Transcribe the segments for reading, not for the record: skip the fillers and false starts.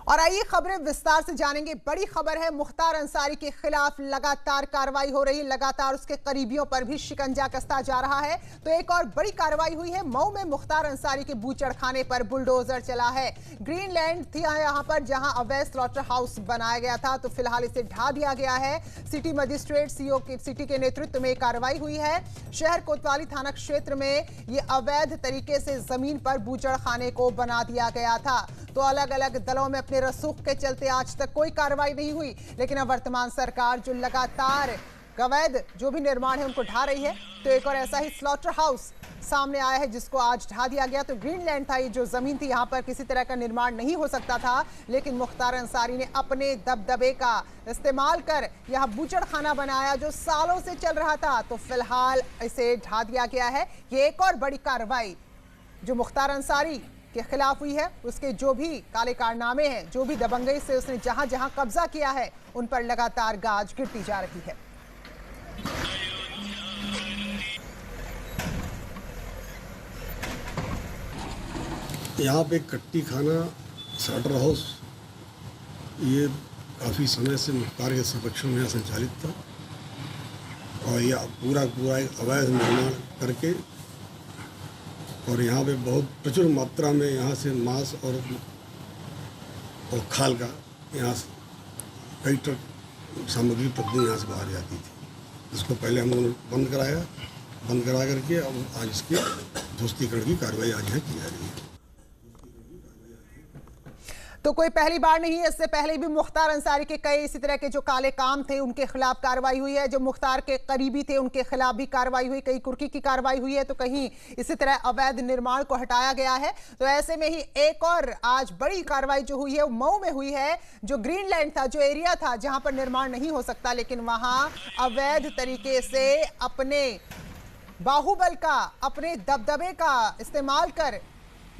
और आइए खबरें विस्तार से जानेंगे। बड़ी खबर है, मुख्तार अंसारी के खिलाफ लगातार कार्रवाई हो रही है, लगातार उसके करीबियों पर भी शिकंजा कसता जा रहा है। तो एक और बड़ी कार्रवाई हुई है, मऊ में मुख्तार अंसारी के बूचड़खाने पर बुलडोजर चला है। ग्रीनलैंड थी यहाँ पर जहां अवैध स्लॉटर हाउस बनाया गया था, तो फिलहाल इसे ढा दिया गया है। सिटी मजिस्ट्रेट सीओ के सिटी के नेतृत्व में कार्रवाई हुई है। शहर कोतवाली थाना क्षेत्र में ये अवैध तरीके से जमीन पर बूचड़खाने को बना दिया गया था। तो अलग अलग दलों में अपने रसूख के चलते आज तक कोई कार्रवाई नहीं हुई, लेकिन अब वर्तमान सरकार जो लगातार अवैध जो भी निर्माण है उनको ढा रही है। तो एक और ऐसा ही स्लॉटर हाउस सामने आया है जिसको आज ढा दिया गया। तो ग्रीनलैंड था, ये जो जमीन थी, यहाँ पर किसी तरह का निर्माण नहीं हो सकता था, लेकिन मुख्तार अंसारी ने अपने दबदबे का इस्तेमाल कर यहाँ बूचड़खाना बनाया जो सालों से चल रहा था। तो फिलहाल इसे ढा दिया गया है। ये एक और बड़ी कार्रवाई जो मुख्तार अंसारी के खिलाफ हुई है, उसके जो भी काले कारनामे हैं, जो भी दबंगई से उसने जहां जहां कब्जा किया है, उन पर लगातार गाज गिरती जा रही है। यहाँ पे कट्टी खाना स्लॉटर हाउस ये काफ़ी समय से मुख्तार के संरक्षण में संचालित था और यह पूरा एक अवैध निर्माण करके और यहाँ पे बहुत प्रचुर मात्रा में यहाँ से मांस और खाल का यहाँ से कई ट्रक सामग्री प्रतिदिन यहाँ से बाहर जाती थी। इसको पहले हम लोगों ने बंद करा करके अब आज इसके ध्वस्तीकरण की कार्रवाई आज यहाँ की जा रही है। तो कोई पहली बार नहीं है, इससे पहले भी मुख्तार अंसारी के कई इसी तरह के जो काले काम थे उनके खिलाफ कार्रवाई हुई है। जो मुख्तार के करीबी थे उनके खिलाफ भी कार्रवाई हुई, कहीं कुर्की की कार्रवाई हुई है, तो कहीं इसी तरह अवैध निर्माण को हटाया गया है। तो ऐसे में ही एक और आज बड़ी कार्रवाई जो हुई है वो मऊ में हुई है। जो ग्रीनलैंड था, जो एरिया था जहां पर निर्माण नहीं हो सकता, लेकिन वहां अवैध तरीके से अपने बाहुबल का, अपने दबदबे का इस्तेमाल कर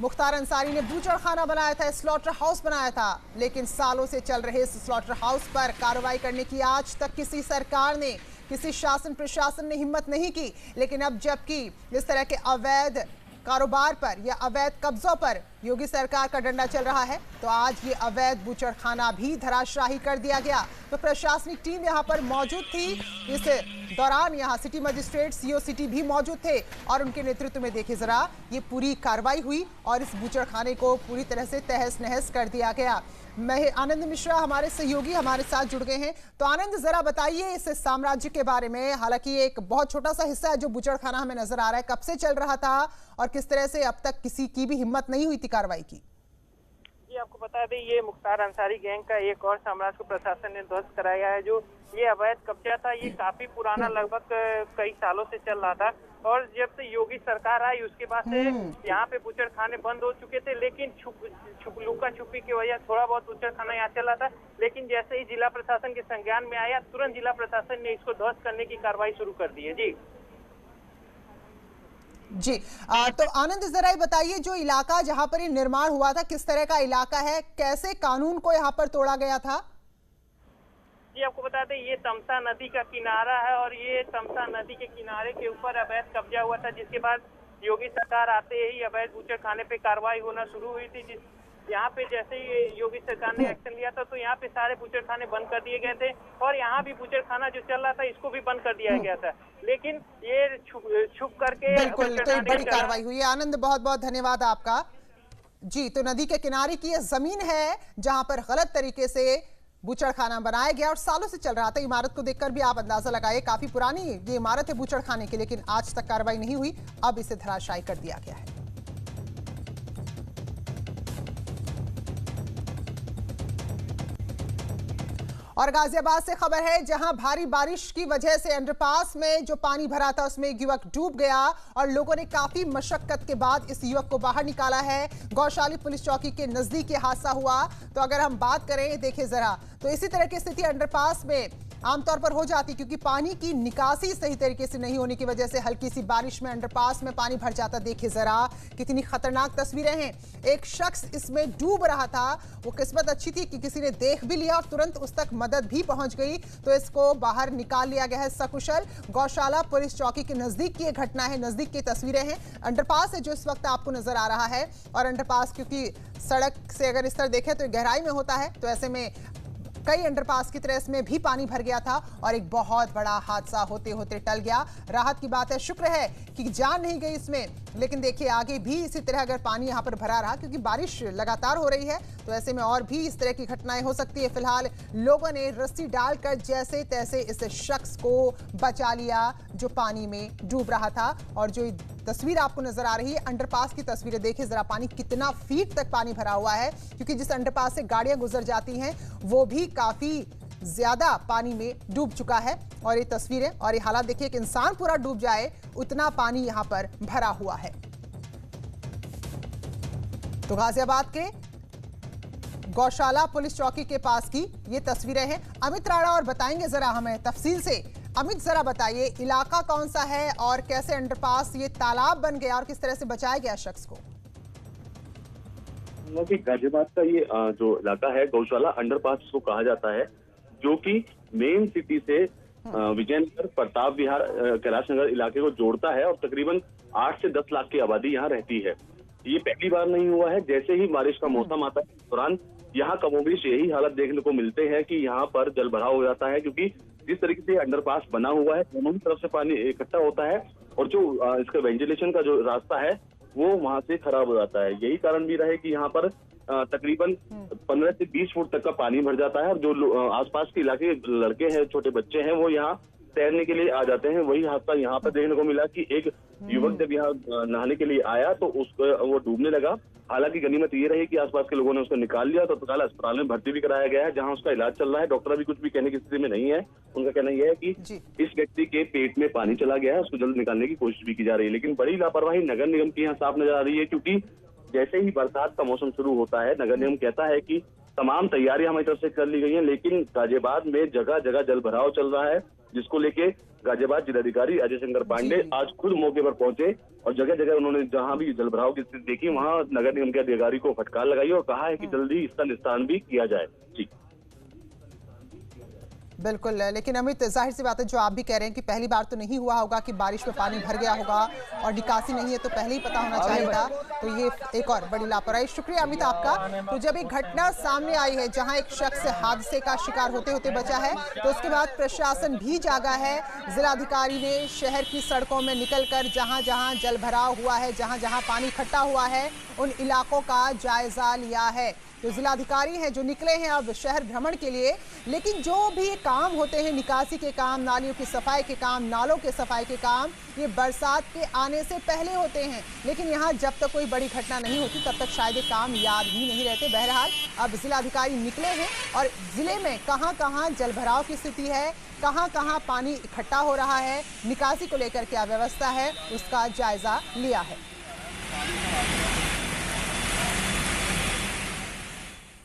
मुख्तार अंसारी ने बूचड़खाना बनाया था, स्लॉटर हाउस बनाया था। लेकिन सालों से चल रहे इस स्लॉटर हाउस पर कार्रवाई करने की आज तक किसी सरकार ने, किसी शासन प्रशासन ने हिम्मत नहीं की। लेकिन अब जबकि इस तरह के अवैध कारोबार पर या अवैध कब्जों पर योगी सरकार का डंडा चल रहा है, तो आज ये अवैध बूचड़खाना भी धराशाही कर दिया गया। तो प्रशासनिक टीम यहाँ पर मौजूद थी। इस दौरान यहाँ सिटी मजिस्ट्रेट सीओ सिटी भी मौजूद थे और उनके नेतृत्व में देखिए जरा ये पूरी कार्रवाई हुई और इस बूचड़खाने को पूरी तरह से तहस नहस कर दिया गया। मैं आनंद मिश्रा हमारे सहयोगी हमारे साथ जुड़ गए हैं। तो आनंद, जरा बताइए इस साम्राज्य के बारे में। हालांकि ये एक बहुत छोटा सा हिस्सा है जो बूचड़खाना हमें नजर आ रहा है, कब से चल रहा था और किस तरह से अब तक किसी की भी हिम्मत नहीं हुई थी कार्रवाई की? जी, आपको बता दें ये मुख्तार अंसारी गैंग का एक और साम्राज्य को प्रशासन ने ध्वस्त कराया है। जो ये अवैध कब्जा था ये काफी पुराना, लगभग कई सालों से चल रहा था और जब से योगी सरकार आई उसके बाद से यहाँ पे बूचड़खाने बंद हो चुके थे, लेकिन लुका छुपी की वजह थोड़ा बहुत बूचड़खाना यहाँ चला था। लेकिन जैसे ही जिला प्रशासन के संज्ञान में आया, तुरंत जिला प्रशासन ने इसको ध्वस्त करने की कार्रवाई शुरू कर दी है। जी तो आनंद, जरा बताइए जो इलाका जहां पर ये निर्माण हुआ था किस तरह का इलाका है, कैसे कानून को यहाँ पर तोड़ा गया था? जी, आपको बता दें ये तमसा नदी का किनारा है और ये तमसा नदी के किनारे के ऊपर अवैध कब्जा हुआ था, जिसके बाद योगी सरकार आते ही अवैध बूचड़खाने पे कार्रवाई होना शुरू हुई थी। यहाँ पे जैसे ही योगी सरकार ने एक्शन लिया था तो यहाँ पे सारे बूचड़खाने बंद कर दिए गए थे और यहाँ भी बूचड़खाना जो चल रहा था इसको भी बंद कर दिया गया था। लेकिन ये छुप करके बिल्कुल तो बड़ी कार्रवाई हुई है। आनंद, बहुत बहुत धन्यवाद आपका। जी, तो नदी के किनारे की यह जमीन है जहां पर गलत तरीके से बूचड़खाना बनाया गया और सालों से चल रहा था। इमारत को देखकर भी आप अंदाजा लगाइए, काफी पुरानी ये इमारत है बूचड़खाने की, लेकिन आज तक कार्रवाई नहीं हुई। अब इसे धराशायी कर दिया गया है। और गाजियाबाद से खबर है जहां भारी बारिश की वजह से अंडरपास में जो पानी भरा था उसमें एक युवक डूब गया और लोगों ने काफी मशक्कत के बाद इस युवक को बाहर निकाला है। गौशाली पुलिस चौकी के नजदीक ये हादसा हुआ। तो अगर हम बात करें, देखिए जरा, तो इसी तरह की स्थिति अंडरपास में आमतौर पर हो जाती, क्योंकि पानी की निकासी सही तरीके से नहीं होने की वजह से हल्की सी बारिश में अंडरपास में पानी भर जाता। देखिए जरा कितनी खतरनाक तस्वीरें हैं। एक शख्स इसमें डूब रहा था, वो किस्मत अच्छी थी कि किसी ने देख भी लिया और तुरंत उस तक मदद भी पहुंच गई, तो इसको बाहर निकाल लिया गया है सकुशल। गौशाला पुलिस चौकी के नजदीक की यह घटना है, नजदीक की तस्वीरें हैं। अंडरपास है जो इस वक्त आपको नजर आ रहा है, और अंडरपास क्योंकि सड़क से अगर इस तरह देखें तो गहराई में होता है, तो ऐसे में कई अंडरपास की तरह इसमें भी पानी भर गया था और एक बहुत बड़ा हादसा होते होते टल गया। राहत की बात है, शुक्र है कि जान नहीं गई इसमें, लेकिन देखिए आगे भी इसी तरह अगर पानी यहाँ पर भरा रहा, क्योंकि बारिश लगातार हो रही है, तो ऐसे में और भी इस तरह की घटनाएं हो सकती है। फिलहाल लोगों ने रस्सी डालकर जैसे तैसे इस शख्स को बचा लिया जो पानी में डूब रहा था। और जो तस्वीर आपको नजर आ रही है अंडरपास की तस्वीरें, देखिए जरा पानी कितना फीट तक पानी भरा हुआ है, क्योंकि जिस अंडरपास से गाड़ियां गुजर जाती हैं वो भी काफी ज्यादा पानी में डूब चुका है। और ये तस्वीरें और ये हालात देखिए, एक इंसान पूरा डूब जाए उतना पानी यहां पर भरा हुआ है। तो गाजियाबाद के गौशाला पुलिस चौकी के पास की ये तस्वीरें हैं। अमित राणा और बताएंगे जरा हमें तफसील से। अमित जरा बताइए इलाका कौन सा है और कैसे अंडरपास ये तालाब बन गया और किस तरह से बचाया गया शख्स को? गाजियाबाद का ये जो इलाका है गौशाला अंडरपास इसको कहा जाता है, जो कि मेन सिटी से विजयनगर, प्रताप विहार, कैलाश नगर इलाके को जोड़ता है और तकरीबन 8 से 10 लाख की आबादी यहाँ रहती है। ये पहली बार नहीं हुआ है। जैसे ही बारिश का मौसम आता है इस दौरान यहाँ कमोबेश यही हालत देखने को मिलते हैं कि यहाँ पर जल भराव हो जाता है, क्योंकि जिस तरीके से अंडरपास बना हुआ है दोनों ही तरफ से पानी इकट्ठा होता है और जो इसका वेंटिलेशन का जो रास्ता है वो वहां से खराब हो जाता है। यही कारण भी रहे कि यहाँ पर तकरीबन 15 से 20 फुट तक का पानी भर जाता है और जो आसपास के इलाके लड़के हैं, छोटे बच्चे हैं, वो यहाँ तैरने के लिए आ जाते हैं। वही हादसा यहाँ पर देखने को मिला कि एक युवक जब यहाँ नहाने के लिए आया तो उसको वो डूबने लगा। हालांकि गनीमत ये रही कि आसपास के लोगों ने उसको निकाल लिया, तो तत्काल अस्पताल में भर्ती भी कराया गया है, जहां उसका इलाज चल रहा है। डॉक्टर अभी कुछ भी कहने की स्थिति में नहीं है। उनका कहना यह है कि इस व्यक्ति के पेट में पानी चला गया है, उसको जल्द निकालने की कोशिश भी की जा रही है। लेकिन बड़ी लापरवाही नगर निगम की यहाँ साफ नजर आ रही है, क्योंकि जैसे ही बरसात का मौसम शुरू होता है नगर निगम कहता है कि तमाम तैयारियां हमारी तरफ से कर ली गई हैं, लेकिन गाजियाबाद में जगह जगह जल भराव चल रहा है, जिसको लेके गाजियाबाद जिलाधिकारी अजय शंकर पांडे आज खुद मौके पर पहुंचे और जगह जगह उन्होंने जहां भी जल भराव की स्थिति देखी वहां नगर निगम के अधिकारी को फटकार लगाई और कहा है कि जल्दी इसका निस्तारण भी किया जाए। जी बिल्कुल, लेकिन अमित जाहिर सी बात है जो आप भी कह रहे हैं कि पहली बार तो नहीं हुआ होगा कि बारिश में पानी भर गया होगा और निकासी नहीं है, तो पहले ही पता होना चाहिए था, तो ये एक और बड़ी लापरवाही। शुक्रिया अमित आपका। तो जब एक घटना सामने आई है जहां एक शख्स हादसे का शिकार होते होते बचा है, तो उसके बाद प्रशासन भी जागा है। जिलाधिकारी ने शहर की सड़कों में निकलकर जहां जहां जल भराव हुआ है, जहां जहां पानी इकट्ठा हुआ है, उन इलाकों का जायजा लिया है। जो जिलाधिकारी हैं जो निकले हैं अब शहर भ्रमण के लिए, लेकिन जो भी काम होते हैं, निकासी के काम, नालियों की सफाई के काम, नालों के सफाई के काम, ये बरसात के आने से पहले होते हैं। लेकिन यहाँ जब तक कोई बड़ी घटना नहीं होती तब तक शायद ये काम याद ही नहीं रहते। बहरहाल अब जिलाधिकारी निकले हैं और जिले में कहाँ कहाँ जल भराव की स्थिति है, कहाँ कहाँ पानी इकट्ठा हो रहा है, निकासी को लेकर क्या व्यवस्था है, उसका जायजा लिया है।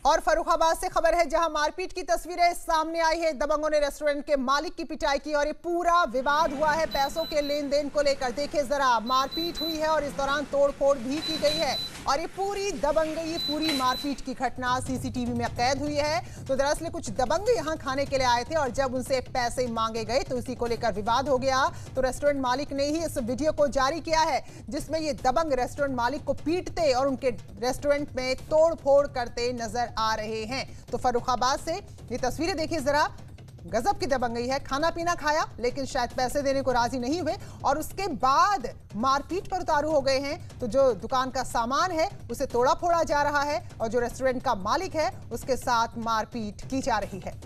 और फर्रुखाबाद से खबर है जहां मारपीट की तस्वीरें सामने आई है। दबंगों ने रेस्टोरेंट के मालिक की पिटाई की और ये पूरा विवाद हुआ है पैसों के लेन देन को लेकर। देखिए जरा, मारपीट हुई है और इस दौरान तोड़फोड़ भी की गई है और ये पूरी दबंगई, पूरी मारपीट की घटना सीसीटीवी में कैद हुई है। तो दरअसल कुछ दबंग यहाँ खाने के लिए आए थे और जब उनसे पैसे मांगे गए तो इसी को लेकर विवाद हो गया। तो रेस्टोरेंट मालिक ने ही इस वीडियो को जारी किया है जिसमें ये दबंग रेस्टोरेंट मालिक को पीटते और उनके रेस्टोरेंट में तोड़फोड़ करते नजर आ रहे हैं। तो फर्रुखाबाद से ये तस्वीरें देखिए जरा, गजब की दबंगई है। खाना पीना खाया लेकिन शायद पैसे देने को राजी नहीं हुए और उसके बाद मारपीट पर उतारू हो गए हैं। तो जो दुकान का सामान है उसे तोड़ा फोड़ा जा रहा है और जो रेस्टोरेंट का मालिक है उसके साथ मारपीट की जा रही है।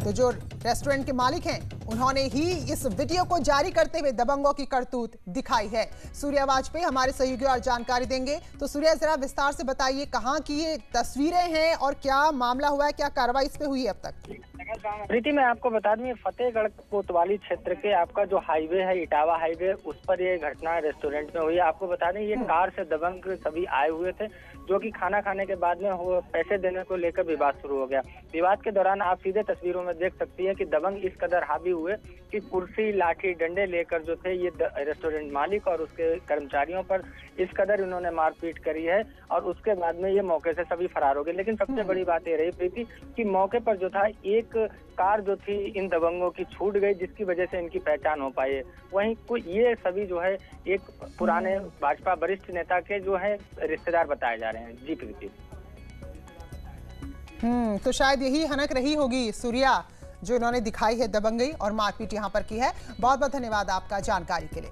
तो जो रेस्टोरेंट के मालिक हैं उन्होंने ही इस वीडियो को जारी करते हुए दबंगों की करतूत दिखाई है। सूर्या वाजपेयी हमारे सहयोगी और जानकारी देंगे। तो सूर्या जरा विस्तार से बताइए कहां की ये तस्वीरें हैं और क्या मामला हुआ है, क्या कार्रवाई इस पे हुई है अब तक? प्रीति, मैं आपको बता दूं, ये फतेहगढ़ कोतवाली क्षेत्र के आपका जो हाईवे है, इटावा हाईवे, उस पर ये घटना रेस्टोरेंट में हुई है। आपको बता दें, ये कार से दबंग सभी आए हुए थे, जो कि खाना खाने के बाद में वो पैसे देने को लेकर विवाद शुरू हो गया। विवाद के दौरान आप सीधे तस्वीरों में देख सकती है कि दबंग इस कदर हावी हुए कि कुर्सी, लाठी, डंडे लेकर जो थे ये रेस्टोरेंट मालिक और उसके कर्मचारियों पर इस कदर इन्होंने मारपीट करी है, और उसके बाद में ये मौके से सभी फरार हो गए। लेकिन सबसे बड़ी बात ये रही प्रीति कि मौके पर जो था एक कार जो थी इन दबंगों की छूट गई, जिसकी वजह से इनकी पहचान हो पाई है। वहीं ये सभी जो है एक पुराने भाजपा वरिष्ठ नेता के जो है रिश्तेदार बताए जा रहे हैं। जी प्रीति। तो शायद यही हनक रही होगी सूर्या जो इन्होंने दिखाई है, दबंगई और मारपीट यहाँ पर की है। बहुत बहुत धन्यवाद आपका जानकारी के लिए।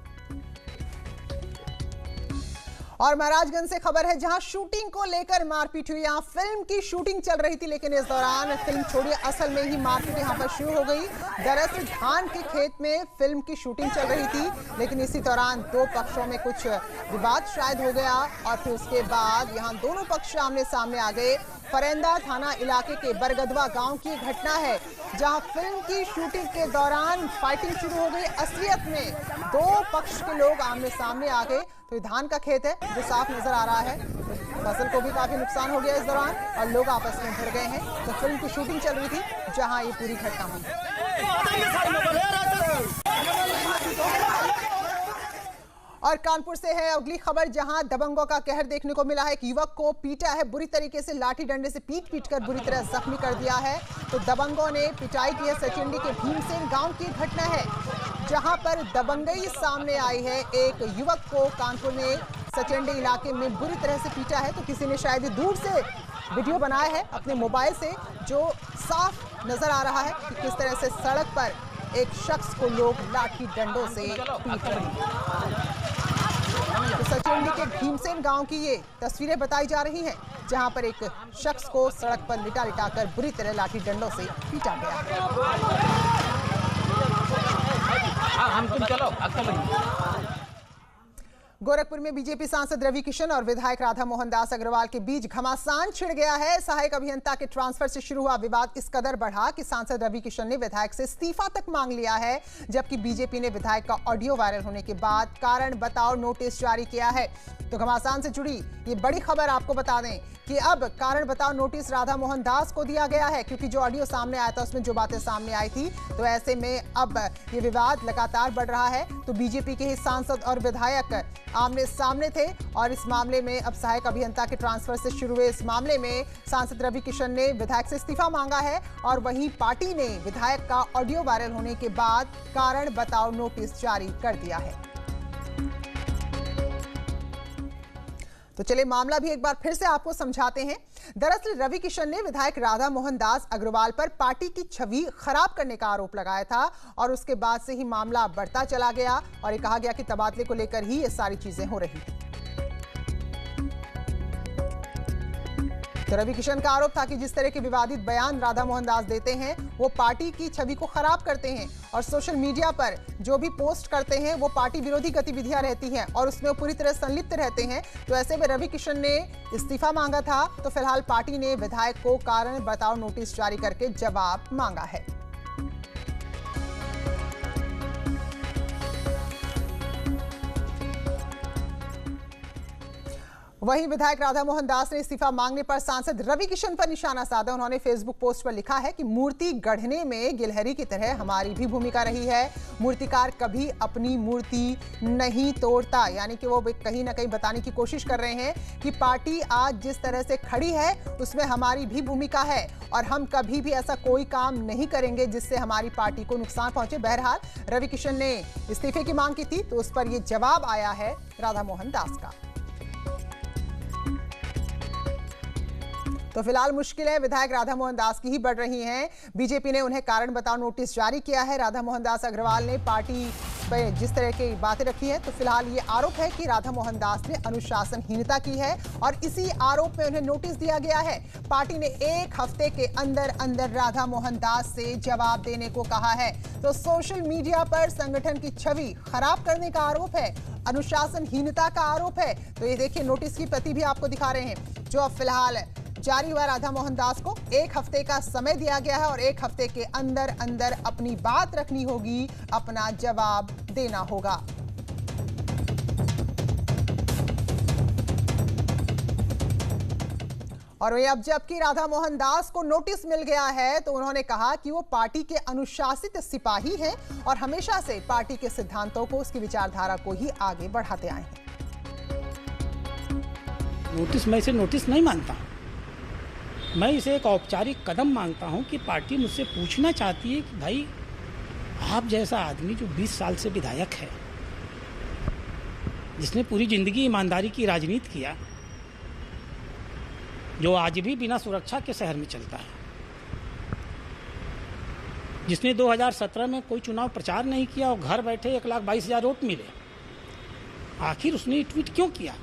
और महाराजगंज से खबर है, जहां शूटिंग को लेकर मारपीट हुई। यहां फिल्म की शूटिंग चल रही थी, लेकिन इस दौरान फिल्म छोड़िए असल में ही मारपीट यहां पर शुरू हो गई। दरअसल धान के खेत में फिल्म की शूटिंग चल रही थी, लेकिन इसी दौरान दो पक्षों में कुछ विवाद शायद हो गया और फिर उसके बाद यहां दोनों पक्ष आमने सामने आ गए। फरेंदा थाना इलाके के बरगदवा गांव की घटना है, जहां फिल्म की शूटिंग के दौरान फाइटिंग शुरू हो गई। असलियत में दो पक्ष के लोग आमने सामने आ गए। तो ये धान का खेत है जो साफ नजर आ रहा है, फसल को भी काफी नुकसान हो गया इस दौरान और लोग आपस में भिड़ गए हैं। तो फिल्म की शूटिंग चल रही थी जहां ये पूरी घटना हुई। और कानपुर से है अगली खबर, जहां दबंगों का कहर देखने को मिला है। एक युवक को पीटा है बुरी तरीके से, लाठी डंडे से पीट कर बुरी तरह जख्मी कर दिया है। तो दबंगों ने पिटाई की है। सचिंडी के भीमसेन गांव की घटना है, जहां पर दबंगई सामने आई है। एक युवक को कानपुर में सचिंडी इलाके में बुरी तरह से पीटा है। तो किसी ने शायद दूर से वीडियो बनाया है अपने मोबाइल से, जो साफ नजर आ रहा है कि किस तरह से सड़क पर एक शख्स को लोग लाठी डंडों से पीट रहे हैं। तो सचिंडी के भीमसेन गांव की ये तस्वीरें बताई जा रही हैं, जहां पर एक शख्स को सड़क पर लिटा कर बुरी तरह लाठी डंडों से पीटा गया। गोरखपुर में बीजेपी सांसद रवि किशन और विधायक राधा मोहन दास अग्रवाल के बीच घमासान छिड़ गया है। सहायक अभियंता के ट्रांसफर से शुरू हुआ विवाद इस कदर बढ़ा कि सांसद रवि किशन ने विधायक से इस्तीफा तक मांग लिया है, जबकि बीजेपी ने विधायक का ऑडियो वायरल होने के बाद कारण बताओ नोटिस जारी किया है। तो घमासान से जुड़ी ये बड़ी खबर आपको बता दें कि अब कारण बताओ नोटिस राधा मोहन दास को दिया गया है, क्योंकि जो ऑडियो सामने आया था उसमें जो बातें सामने आई थी। तो ऐसे में अब ये विवाद लगातार बढ़ रहा है। तो बीजेपी के ही सांसद और विधायक आमने सामने थे और इस मामले में अब सहायक अभियंता के ट्रांसफर से शुरू हुए इस मामले में सांसद रवि किशन ने विधायक से इस्तीफा मांगा है और वहीं पार्टी ने विधायक का ऑडियो वायरल होने के बाद कारण बताओ नोटिस जारी कर दिया है। तो चलिए मामला भी एक बार फिर से आपको समझाते हैं। दरअसल रवि किशन ने विधायक राधा मोहन दास अग्रवाल पर पार्टी की छवि खराब करने का आरोप लगाया था और उसके बाद से ही मामला बढ़ता चला गया और ये कहा गया कि तबादले को लेकर ही ये सारी चीजें हो रही थी। तो रवि किशन का आरोप था कि जिस तरह के विवादित बयान राधा मोहन दास देते हैं वो पार्टी की छवि को खराब करते हैं और सोशल मीडिया पर जो भी पोस्ट करते हैं वो पार्टी विरोधी गतिविधियां रहती हैं और उसमें वो पूरी तरह संलिप्त रहते हैं। तो ऐसे में रवि किशन ने इस्तीफा मांगा था। तो फिलहाल पार्टी ने विधायक को कारण बताओ नोटिस जारी करके जवाब मांगा है। वहीं विधायक राधा मोहन दास ने इस्तीफा मांगने पर सांसद रवि किशन पर निशाना साधा। उन्होंने फेसबुक पोस्ट पर लिखा है कि मूर्ति गढ़ने में गिलहरी की तरह हमारी भी भूमिका रही है। मूर्तिकार कभी अपनी मूर्ति नहीं तोड़ता, यानी कि वो कहीं ना कहीं बताने की कोशिश कर रहे हैं कि पार्टी आज जिस तरह से खड़ी है उसमें हमारी भी भूमिका है और हम कभी भी ऐसा कोई काम नहीं करेंगे जिससे हमारी पार्टी को नुकसान पहुंचे। बहरहाल रवि किशन ने इस्तीफे की मांग की थी तो उस पर यह जवाब आया है राधा मोहन दास का। तो फिलहाल मुश्किलें विधायक राधा मोहन दास की ही बढ़ रही हैं। बीजेपी ने उन्हें कारण बताओ नोटिस जारी किया है। राधा मोहन दास अग्रवाल ने पार्टी पर जिस तरह की बातें रखी है तो फिलहाल ये आरोप है कि राधा मोहन दास ने अनुशासनहीनता की है और इसी आरोप में उन्हें नोटिस दिया गया है। पार्टी ने एक हफ्ते के अंदर अंदर राधा मोहन दास से जवाब देने को कहा है। तो सोशल मीडिया पर संगठन की छवि खराब करने का आरोप है, अनुशासनहीनता का आरोप है। तो ये देखिए नोटिस की प्रति भी आपको दिखा रहे हैं जो अब फिलहाल जारी हुआ राधा मोहन दास को 1 हफ्ते का समय दिया गया है और 1 हफ्ते के अंदर अंदर अपनी बात रखनी होगी, अपना जवाब देना होगा। और वही अब जबकि राधा मोहन दास को नोटिस मिल गया है तो उन्होंने कहा कि वो पार्टी के अनुशासित सिपाही हैं और हमेशा से पार्टी के सिद्धांतों को, उसकी विचारधारा को ही आगे बढ़ाते आए हैं। नोटिस, मैं इसे नोटिस नहीं मानता, मैं इसे एक औपचारिक कदम मानता हूं कि पार्टी मुझसे पूछना चाहती है कि भाई आप जैसा आदमी जो 20 साल से विधायक है, जिसने पूरी जिंदगी ईमानदारी की राजनीति किया, जो आज भी बिना सुरक्षा के शहर में चलता है, जिसने 2017 में कोई चुनाव प्रचार नहीं किया और घर बैठे 1,22,000 वोट मिले, आखिर उसने ट्वीट क्यों किया?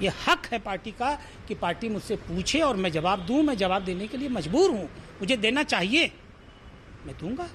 ये हक है पार्टी का कि पार्टी मुझसे पूछे और मैं जवाब दूं। मैं जवाब देने के लिए मजबूर हूं, मुझे देना चाहिए, मैं दूंगा।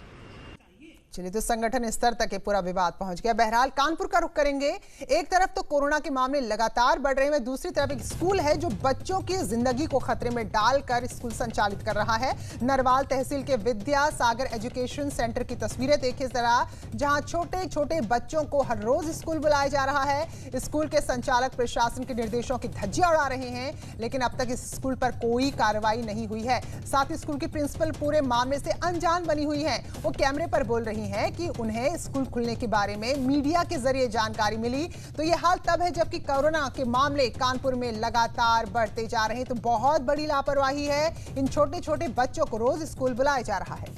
चलिए, तो संगठन स्तर तक ये पूरा विवाद पहुंच गया। बहरहाल कानपुर का रुख करेंगे। एक तरफ तो कोरोना के मामले लगातार बढ़ रहे हैं, दूसरी तरफ एक स्कूल है जो बच्चों की जिंदगी को खतरे में डालकर स्कूल संचालित कर रहा है। नरवाल तहसील के विद्या सागर एजुकेशन सेंटर की तस्वीरें देखिए जरा, जहां छोटे छोटे बच्चों को हर रोज स्कूल बुलाया जा रहा है। स्कूल के संचालक प्रशासन के निर्देशों की धज्जियां उड़ा रहे हैं, लेकिन अब तक इस स्कूल पर कोई कार्रवाई नहीं हुई है। साथ ही स्कूल की प्रिंसिपल पूरे मामले से अनजान बनी हुई है। वो कैमरे पर बोल रही है कि उन्हें स्कूल खुलने के बारे में मीडिया के जरिए जानकारी मिली। तो यह हाल तब है जबकि कोरोना के मामले कानपुर में लगातार बढ़ते जा रहे हैं। तो बहुत बड़ी लापरवाही है, इन छोटे छोटे बच्चों को रोज स्कूल बुलाया जा रहा है।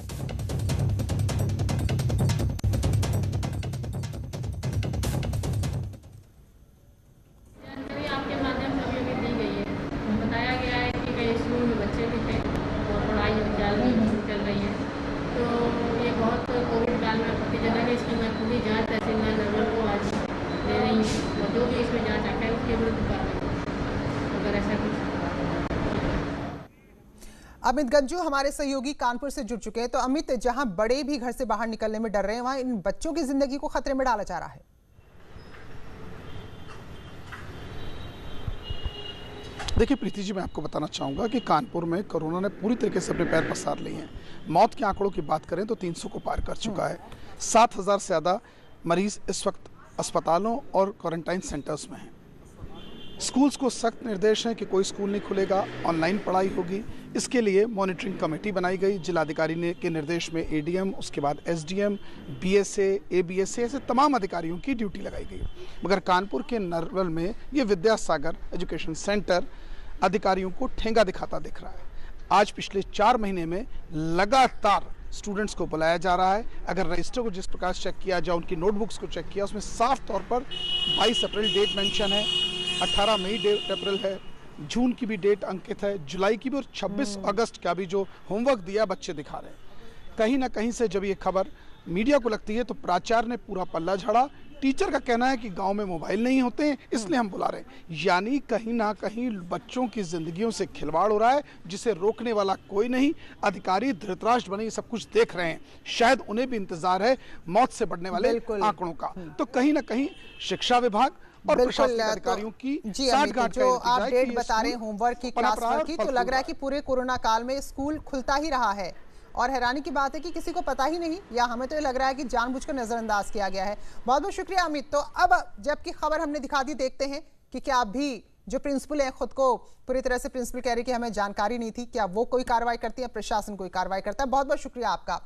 आपके माध्यम से अभी दी गई है, बताया गया है कि कई स्कूल में बच्चे भी थे और पढ़ाई चल रही है। तो ये बहुत कोविड काल में प्रतिजगह की इसकी मैं पूरी जाँच तहसीलदार नरवल को आज दे रही हूँ और जो भी इसमें जाँच आता है उसके विरुद्ध कार्रवाई अगर ऐसा कुछ। अमित गंजू हमारे सहयोगी कानपुर से जुड़ चुके हैं। तो अमित, जहां बड़े भी घर से बाहर निकलने में डर रहे हैं, वहां इन बच्चों की जिंदगी को खतरे में डाला जा रहा है। देखिए प्रीति जी, मैं आपको बताना चाहूँगा कि कानपुर में कोरोना ने पूरी तरीके से अपने पैर पसार लिए हैं। मौत के आंकड़ों की बात करें तो 300 को पार कर चुका है। 7,000 से ज़्यादा मरीज इस वक्त अस्पतालों और क्वारंटाइन सेंटर्स में हैं। स्कूल्स को सख्त निर्देश हैं कि कोई स्कूल नहीं खुलेगा, ऑनलाइन पढ़ाई होगी। इसके लिए मॉनिटरिंग कमेटी बनाई गई। जिलाधिकारी के निर्देश में एडीएम, उसके बाद एसडीएम, बीएसए, एबीएसए ऐसे तमाम अधिकारियों की ड्यूटी लगाई गई। मगर कानपुर के नरवल में ये विद्या सागर एजुकेशन सेंटर अधिकारियों को ठेंगा दिखाता दिख रहा है। आज पिछले 4 महीने में लगातार स्टूडेंट्स को बुलाया जा रहा है। अगर रजिस्टर को जिस प्रकार चेक किया जाए, उनकी नोटबुक्स को चेक किया, उसमें साफ तौर पर 22 अप्रैल डेट मेंशन है, 18 मई डेट अप्रैल है, जून की भी डेट अंकित है, जुलाई की भी, और 26 अगस्त का भी जो होमवर्क दिया बच्चे दिखा रहे हैं। कहीं ना कहीं से जब ये खबर मीडिया को लगती है तो प्राचार्य ने पूरा पल्ला झाड़ा। टीचर का कहना है कि गांव में मोबाइल नहीं होते हैं, इसलिए हम बुला रहे हैं। यानी कहीं ना कहीं बच्चों की जिंदगियों से खिलवाड़ हो रहा है, जिसे रोकने वाला कोई नहीं। अधिकारी धृतराष्ट्र बने सब कुछ देख रहे हैं। शायद उन्हें भी इंतजार है मौत से बढ़ने वाले आंकड़ों का। तो कहीं ना कहीं शिक्षा विभाग और प्रशासनिक अधिकारियों की साठगांठ जो आप डेट बता रहे हैं होमवर्क की, क्लास वर्क की, तो लग रहा है कि पूरे कोरोना काल में स्कूल खुलता ही रहा है। और हैरानी की बात है कि किसी को पता ही नहीं, या हमें तो ये लग रहा है कि जानबूझकर नजरअंदाज किया गया है। बहुत बहुत शुक्रिया अमित। तो अब जबकि खबर हमने दिखा दी, देखते हैं कि क्या अभी जो प्रिंसिपल है, खुद को पूरी तरह से प्रिंसिपल कह रही कि हमें जानकारी नहीं थी, क्या वो कोई कार्रवाई करती है, प्रशासन कोई कार्रवाई करता है। बहुत बहुत शुक्रिया आपका।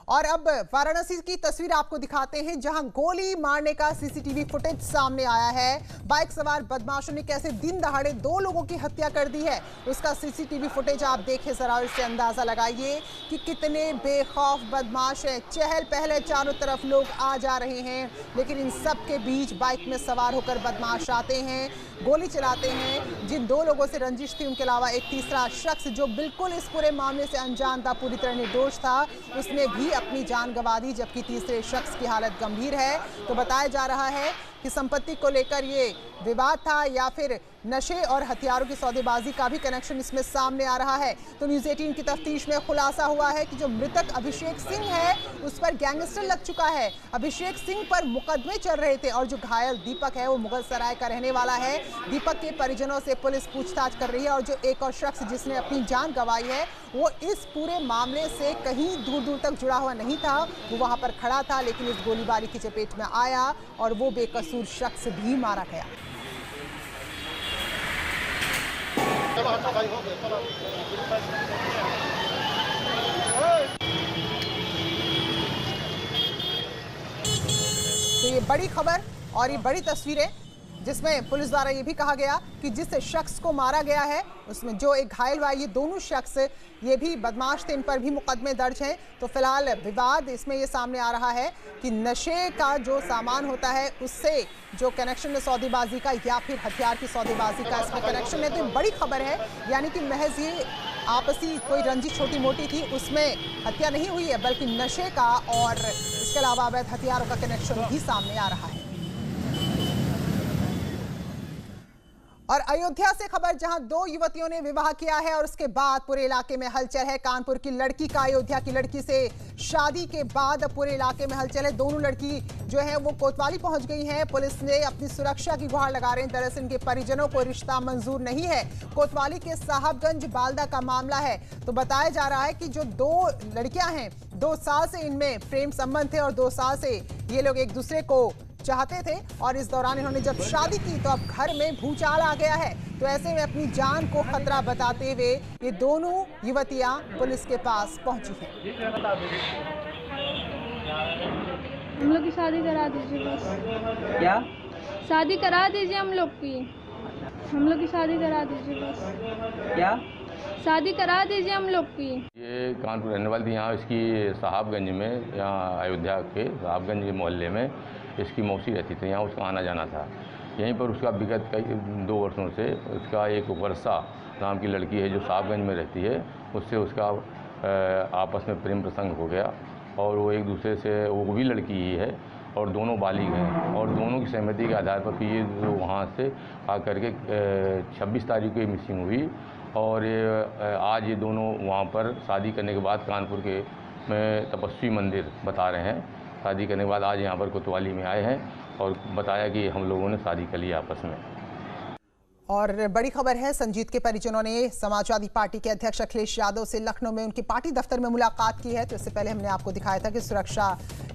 और अब वाराणसी की तस्वीर आपको दिखाते हैं, जहां गोली मारने का सीसीटीवी फुटेज सामने आया है। बाइक सवार बदमाशों ने कैसे दिन दहाड़े 2 लोगों की हत्या कर दी है, उसका सीसीटीवी फुटेज आप देखें जरा, इससे अंदाजा लगाइए कि कितने बेखौफ बदमाश हैं। चहल पहले चारों तरफ लोग आ जा रहे हैं, लेकिन इन सब के बीच बाइक में सवार होकर बदमाश आते हैं, गोली चलाते हैं। जिन 2 लोगों से रंजिश थी, उनके अलावा एक तीसरा शख्स जो बिल्कुल इस पूरे मामले से अनजान था, पूरी तरह निर्दोष था, उसने भी अपनी जान गंवा दी, जबकि तीसरे शख्स की हालत गंभीर है। तो बताया जा रहा है कि संपत्ति को लेकर ये विवाद था, या फिर नशे और हथियारों की सौदेबाजी का भी कनेक्शन इसमें सामने आ रहा है। तो न्यूज़ 18 की तफ्तीश में खुलासा हुआ है कि जो मृतक अभिषेक सिंह है उस पर गैंगस्टर लग चुका है। अभिषेक सिंह पर मुकदमे चल रहे थे और जो घायल दीपक है वो मुगल सराय का रहने वाला है। दीपक के परिजनों से पुलिस पूछताछ कर रही है और जो एक और शख्स जिसने अपनी जान गंवाई है वो इस पूरे मामले से कहीं दूर दूर तक जुड़ा हुआ नहीं था। वो वहां पर खड़ा था लेकिन इस गोलीबारी की चपेट में आया और वो बेकसूर शख्स भी मारा गया। तो ये बड़ी खबर और ये बड़ी तस्वीरें जिसमें पुलिस द्वारा ये भी कहा गया कि जिस शख्स को मारा गया है उसमें जो एक घायल हुआ, ये दोनों शख्स ये भी बदमाश थे, इन पर भी मुकदमे दर्ज हैं। तो फिलहाल विवाद इसमें ये सामने आ रहा है कि नशे का जो सामान होता है उससे जो कनेक्शन है सौदेबाजी का या फिर हथियार की सौदेबाजी का इसमें कनेक्शन है। तो बड़ी खबर है, यानी कि महज ये आपसी कोई रंजिश छोटी मोटी थी उसमें हत्या नहीं हुई है बल्कि नशे का और इसके अलावा अवैध हथियारों का कनेक्शन भी सामने आ रहा है। और अयोध्या से खबर, जहां 2 युवतियों ने विवाह किया है और उसके बाद पूरे इलाके में हलचल है। कानपुर की लड़की का अयोध्या की लड़की से शादी के बाद पूरे इलाके में हलचल है। दोनों लड़की जो है वो कोतवाली पहुंच गई हैं। पुलिस ने अपनी सुरक्षा की गुहार लगा रहे हैं। दरअसल इनके परिजनों को रिश्ता मंजूर नहीं है। कोतवाली के साहबगंज बालदा का मामला है। तो बताया जा रहा है कि जो 2 लड़कियां हैं 2 साल से इनमें प्रेम संबंध थे और 2 साल से ये लोग एक दूसरे को चाहते थे और इस दौरान इन्होंने जब शादी की तो अब घर में भूचाल आ गया है। तो ऐसे में अपनी जान को खतरा बताते हुए ये दोनों युवतियां पुलिस के पास पहुंची हैं। हम लोग की शादी करा दीजिए बस। क्या? शादी करा दीजिए हम लोग की शादी करा दीजिए बस। क्या? शादी करा दीजिए हम लोग की। ये कानपुर रहने वाली थी। यहाँ इसकी साहबगंज में, यहाँ अयोध्या के साहबगंज के मोहल्ले में इसकी मौसी रहती थी। यहाँ उसका आना जाना था। यहीं पर उसका विगत कई 2 वर्षों से उसका एक वर्षा नाम की लड़की है जो साहबगंज में रहती है, उससे उसका आपस में प्रेम प्रसंग हो गया और वो एक दूसरे से, वो भी लड़की ही है और दोनों बालिग हैं और दोनों की सहमति के आधार पर ये वहाँ से आकर के 26 तारीख को ये मिसिंग हुई और आज ये दोनों वहाँ पर शादी करने के बाद कानपुर के में तपस्वी मंदिर बता रहे हैं, शादी करने के बाद आज यहाँ पर कोतवाली में आए हैं और बताया कि हम लोगों ने शादी कर ली आपस में। और बड़ी खबर है, संजीत के परिजनों ने समाजवादी पार्टी के अध्यक्ष अखिलेश यादव से लखनऊ में उनकी पार्टी दफ्तर में मुलाकात की है। तो इससे पहले हमने आपको दिखाया था कि सुरक्षा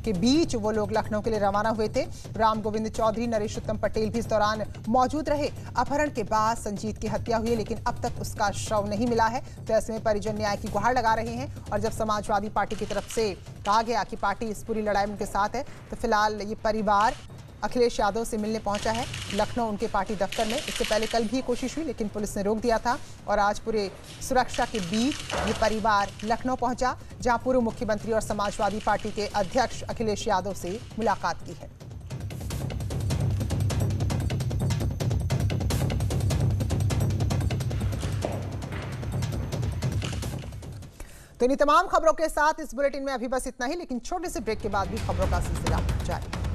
के बीच वो लोग लखनऊ के लिए रवाना हुए थे। राम गोविंद चौधरी, नरेश उत्तम पटेल भी इस दौरान मौजूद रहे। अपहरण के बाद संजीत की हत्या हुई है लेकिन अब तक उसका शव नहीं मिला है। तो ऐसे में परिजन न्याय की गुहार लगा रहे हैं और जब समाजवादी पार्टी की तरफ से कहा गया कि पार्टी इस पूरी लड़ाई में उनके साथ है तो फिलहाल ये परिवार अखिलेश यादव से मिलने पहुंचा है लखनऊ उनके पार्टी दफ्तर में। इससे पहले कल भी कोशिश हुई लेकिन पुलिस ने रोक दिया था और आज पूरे सुरक्षा के बीच ये परिवार लखनऊ पहुंचा जहां पूर्व मुख्यमंत्री और समाजवादी पार्टी के अध्यक्ष अखिलेश यादव से मुलाकात की है। तो इन तमाम खबरों के साथ इस बुलेटिन में अभी बस इतना ही, लेकिन छोटे से ब्रेक के बाद भी खबरों का सिलसिला जारी।